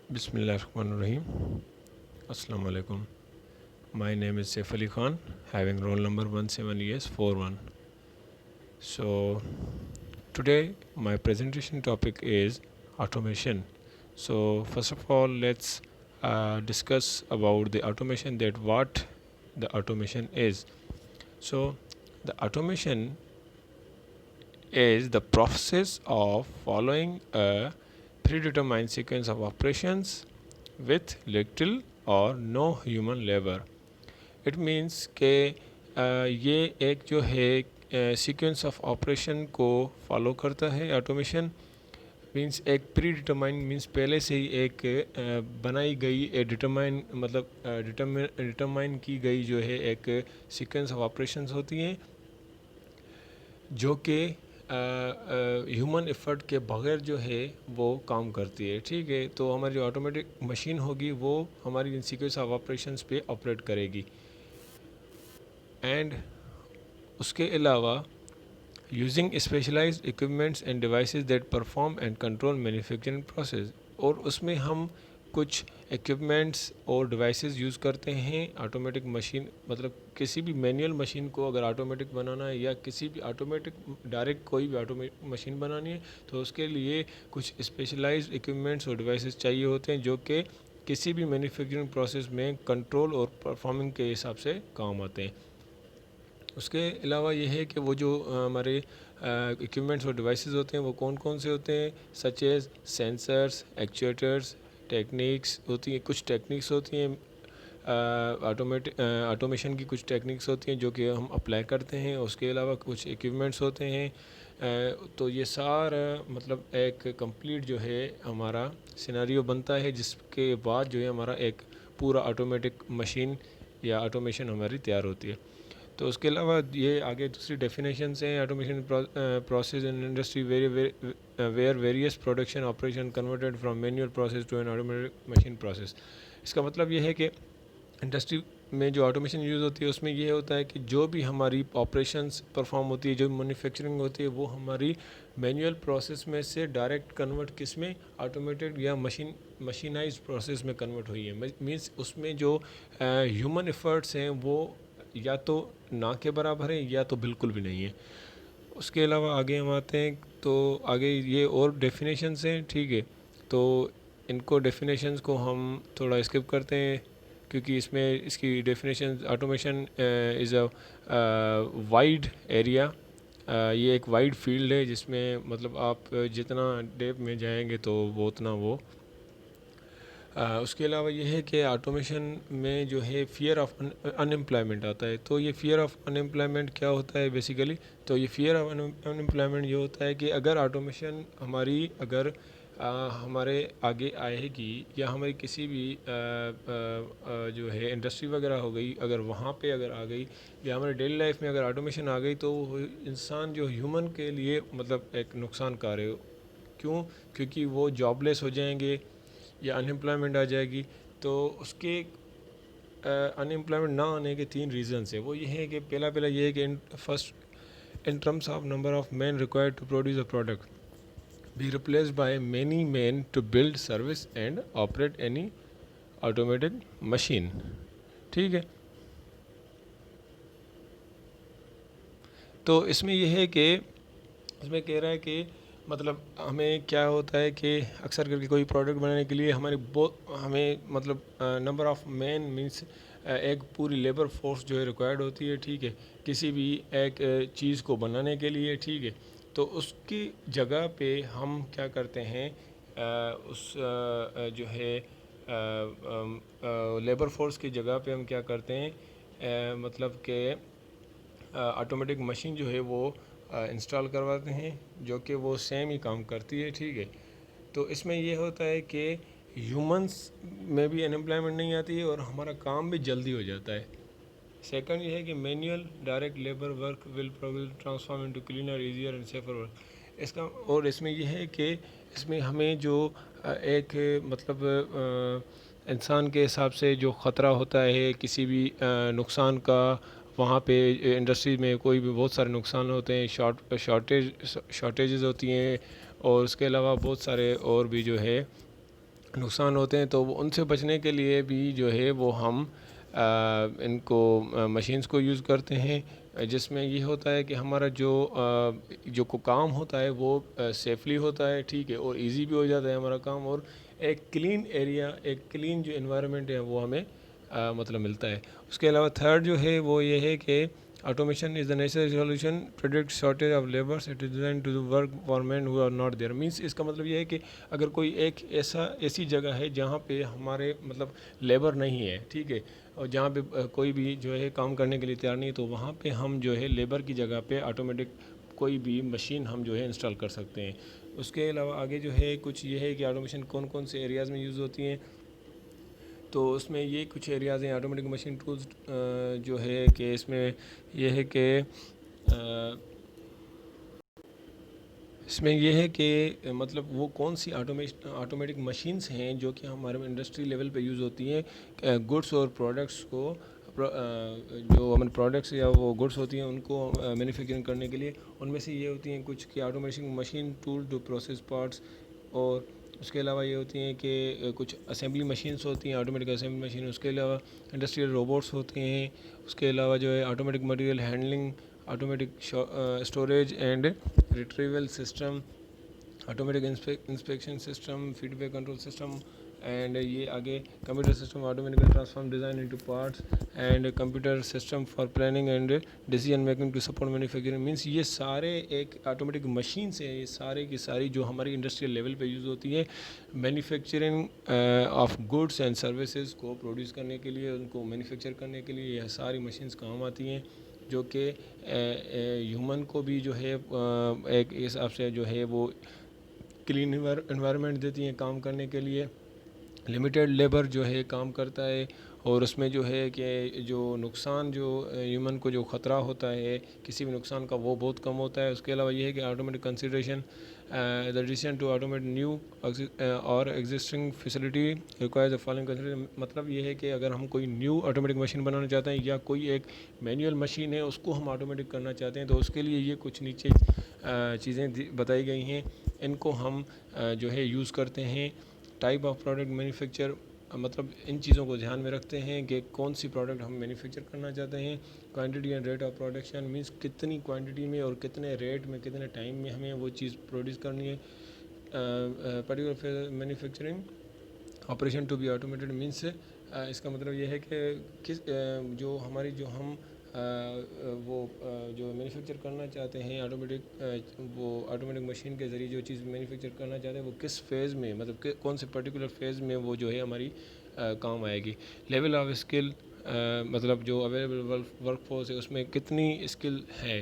Bismillahirrahmanirrahim. Assalamu alaikum. My name is Saif Ali Khan, having roll number 17ES41. So today my presentation topic is automation. So first of all, let's discuss about the automation, that what the automation is. So the automation is the process of following a predetermined sequence of operations with little or no human labor. It means کہ یہ ایک جو ہے sequence of operation کو follow کرتا ہے. Automation means ایک پری determine means پہلے سے ہی ایک بنائی گئی ڈٹرمائن کی گئی جو ہے ایک سیکوینس آف آپریشنز ہوتی ہیں جو کہ ہیومن ایفرٹ کے بغیر جو ہے وہ کام کرتی ہے. ٹھیک ہے, تو ہماری جو آٹومیٹک مشین ہوگی وہ ہماری ان سیکوینس آف آپریشنز پہ آپریٹ کرے گی. اینڈ اس کے علاوہ using specialized equipments and devices that perform and control manufacturing process, اور اس میں ہم کچھ اکوپمنٹس اور ڈیوائسز یوز کرتے ہیں. آٹومیٹک مشین مطلب کسی بھی مینول مشین کو اگر آٹومیٹک بنانا ہے یا کسی بھی آٹومیٹک ڈائریکٹ کوئی بھی آٹومیٹک مشین بنانی ہے تو اس کے لیے کچھ اسپیشلائزڈ اکوپمنٹس اور ڈیوائسز چاہیے ہوتے ہیں جو کہ کسی بھی مینوفیکچرنگ پروسیس میں کنٹرول اور پرفارمنگ کے حساب سے کام آتے ہیں. اس کے علاوہ یہ ہے کہ وہ جو ہمارے اکوپمنٹس اور ڈیوائسز ہوتے ہیں وہ کون کون سے ہوتے ہیں, سچ ایز سینسرس, ایکچویٹرس, ٹیکنیکس ہوتی ہیں. کچھ ٹیکنیکس ہوتی ہیں آٹومیشن کی, کچھ ٹیکنیکس ہوتی ہیں جو کہ ہم اپلائی کرتے ہیں. اس کے علاوہ کچھ اکوپمنٹس ہوتے ہیں. تو یہ سارا مطلب ایک کمپلیٹ جو ہے ہمارا سیناریو بنتا ہے جس کے بعد جو ہے ہمارا ایک پورا آٹومیٹک مشین یا آٹومیشن ہماری تیار ہوتی ہے. تو اس کے علاوہ یہ آگے دوسری ڈیفینیشنس ہیں. Automation process in industry where various production operation converted from manual process to an automatic machine process. اس کا مطلب یہ ہے کہ انڈسٹری میں جو آٹومیشن یوز ہوتی ہے اس میں یہ ہوتا ہے کہ جو بھی ہماری آپریشنس پرفارم ہوتی ہے, جو مینوفیکچرنگ ہوتی ہے, وہ ہماری مینوئل پروسیس میں سے ڈائریکٹ کنورٹ کس میں, آٹومیٹڈ یا مشینائز پروسیس میں کنورٹ ہوئی ہے. مینس اس میں جو ہیومن ایفرٹس ہیں وہ یا تو نہ کے برابر ہیں یا تو بالکل بھی نہیں ہیں. اس کے علاوہ آگے ہم آتے ہیں تو آگے یہ اور ڈیفینیشنس ہیں. ٹھیک ہے, تو ان کو ڈیفینیشنس کو ہم تھوڑا اسکپ کرتے ہیں کیونکہ اس میں اس کی definition automation is a wide area. یہ ایک وائڈ فیلڈ ہے جس میں مطلب آپ جتنا ڈیپ میں جائیں گے تو وہ اتنا وہ. اس کے علاوہ یہ ہے کہ آٹومیشن میں جو ہے فیئر آف ان امپلائمنٹ آتا ہے. تو یہ فیئر آف ان امپلائمنٹ کیا ہوتا ہے بیسیکلی, تو یہ فیئر آف ان امپلائمنٹ یہ ہوتا ہے کہ اگر آٹومیشن ہماری اگر ہمارے آگے آئے گی یا ہماری کسی بھی جو ہے انڈسٹری وغیرہ ہو گئی, اگر وہاں پہ اگر آ گئی یا ہمارے ڈیلی لائف میں اگر آٹومیشن آ گئی تو انسان جو ہیومن کے لیے مطلب ایک نقصان کار ہے. کیوں؟ کیونکہ وہ جاب لیس ہو جائیں گے یا ان امپلائمنٹ آ جائے گی. تو اس کے ان امپلائمنٹ نہ آنے کے 3 ریزنس ہیں. وہ یہ ہے کہ پہلا یہ ہے کہ first in terms of number of men required to produce a product be replaced by many men to build, service and operate any automatic machine. ٹھیک ہے, تو اس میں یہ ہے کہ اس میں کہہ رہا ہے کہ مطلب ہمیں کیا ہوتا ہے کہ اکثر کر کے کوئی پروڈکٹ بنانے کے لیے ہمیں مطلب نمبر آف مین مینس ایک پوری لیبر فورس جو ہے ریکوائرڈ ہوتی ہے. ٹھیک ہے, کسی بھی ایک چیز کو بنانے کے لیے. ٹھیک ہے, تو اس کی جگہ پہ ہم کیا کرتے ہیں, اس جو ہے لیبر فورس کی جگہ پہ ہم کیا کرتے ہیں مطلب کہ آٹومیٹک مشین جو ہے وہ انسٹال کرواتے ہیں جو کہ وہ سیم ہی کام کرتی ہے. ٹھیک ہے, تو اس میں یہ ہوتا ہے کہ ہیومنس میں بھی ان امپلائمنٹ نہیں آتی ہے اور ہمارا کام بھی جلدی ہو جاتا ہے. سیکنڈ یہ ہے کہ manual direct labour work will transform into cleaner, easier and safer work. اس میں یہ ہے کہ اس میں ہمیں جو ایک مطلب انسان کے حساب سے جو خطرہ ہوتا ہے کسی بھی نقصان کا, وہاں پہ انڈسٹری میں کوئی بھی بہت سارے نقصان ہوتے ہیں, شارٹیجز ہوتی ہیں, اور اس کے علاوہ بہت سارے اور بھی جو ہے نقصان ہوتے ہیں، تو ان سے بچنے کے لیے بھی جو ہے وہ ہم ان کو مشینز کو یوز کرتے ہیں، جس میں یہ ہوتا ہے کہ ہمارا جو کام ہوتا ہے وہ سیفلی ہوتا ہے، ٹھیک ہے، اور ایزی بھی ہو جاتا ہے ہمارا کام، اور ایک کلین ایریا، ایک کلین جو انوائرمنٹ ہے وہ ہمیں مطلب ملتا ہے۔ اس کے علاوہ تھرڈ جو ہے وہ یہ ہے کہ automation is the necessary solution predict shortage of labors it is designed to work for men who are not there means اس کا مطلب یہ ہے کہ اگر کوئی ایسی جگہ ہے جہاں پہ ہمارے مطلب لیبر نہیں ہے، ٹھیک ہے، اور جہاں پہ کوئی بھی جو ہے کام کرنے کے لیے تیار نہیں ہے، تو وہاں پہ ہم جو ہے لیبر کی جگہ پہ آٹومیٹک کوئی بھی مشین ہم جو ہے انسٹال کر سکتے ہیں۔ اس کے علاوہ آگے جو ہے کچھ یہ ہے کہ آٹومیشن کون کون سے ایریاز میں یوز ہوتی ہیں، تو اس میں یہ کچھ ایریاز ہیں آٹومیٹک مشین ٹولز جو ہے کہ اس میں یہ ہے کہ مطلب وہ کون سی آٹومیٹک مشینز ہیں جو کہ ہمارے انڈسٹری لیول پہ یوز ہوتی ہیں گڈس اور پروڈکٹس کو، جو ہمارے پروڈکٹس یا وہ گڈس ہوتی ہیں ان کو مینوفیکچرنگ کرنے کے لیے۔ ان میں سے یہ ہوتی ہیں کچھ کہ automation machine tool to process parts, اور اس کے علاوہ یہ ہوتی ہیں کہ کچھ اسمبلی مشینس ہوتی ہیں، آٹومیٹک اسمبلی مشین، اس کے علاوہ انڈسٹریل روبوٹس ہوتے ہیں، اس کے علاوہ جو ہے automatic material handling, automatic storage and retrieval system, automatic inspection system, feedback control system, and یہ آگے computer system automatically transform design into parts and computer system for planning and decision making to support manufacturing means یہ سارے ایک automatic machines ہیں، یہ سارے کی ساری جو ہماری انڈسٹریل لیول پہ یوز ہوتی ہیں manufacturing of goods and services کو پروڈیوس کرنے کے لیے، ان کو مینوفیکچر کرنے کے لیے یہ ساری مشینس کام آتی ہیں، جو کہ ہیومن کو بھی جو ہے ایک حساب سے جو ہے وہ کلین انوائرمنٹ دیتی ہیں کام کرنے کے لیے۔ لمیٹیڈ لیبر جو ہے کام کرتا ہے، اور اس میں جو ہے کہ جو نقصان جو ہیومن کو جو خطرہ ہوتا ہے کسی بھی نقصان کا وہ بہت کم ہوتا ہے۔ اس کے علاوہ یہ ہے کہ automatic consideration the decision to automate new or existing facility requires the following consideration, مطلب یہ ہے کہ اگر ہم کوئی نیو آٹومیٹک مشین بنانا چاہتے ہیں یا کوئی ایک مینول مشین ہے اس کو ہم آٹومیٹک کرنا چاہتے ہیں، تو اس کے لیے یہ کچھ نیچے چیزیں بتائی گئی ہیں، ان کو ہم جو ہے یوز کرتے ہیں۔ ٹائپ آف پروڈکٹ مینوفیکچر، مطلب ان چیزوں کو دھیان میں رکھتے ہیں کہ کون سی پروڈکٹ ہم مینوفیکچر کرنا چاہتے ہیں۔ Quantity and rate of production means کتنی کوانٹٹی میں اور کتنے ریٹ میں کتنے ٹائم میں ہمیں وہ چیز پروڈیوس کرنی ہے۔ Particular phase manufacturing operation to be automated means اس کا مطلب یہ ہے کہ جو ہماری جو ہم وہ جو مینوفیکچر کرنا چاہتے ہیں آٹومیٹک وہ آٹومیٹک مشین کے ذریعے جو چیز مینوفیکچر کرنا چاہتے ہیں وہ کس فیز میں، مطلب کہ کون سے پرٹیکولر فیز میں وہ جو ہے ہماری کام آئے گی۔ لیول آف اسکل، مطلب جو اویلیبل ورک فورس ہے اس میں کتنی اسکل ہے،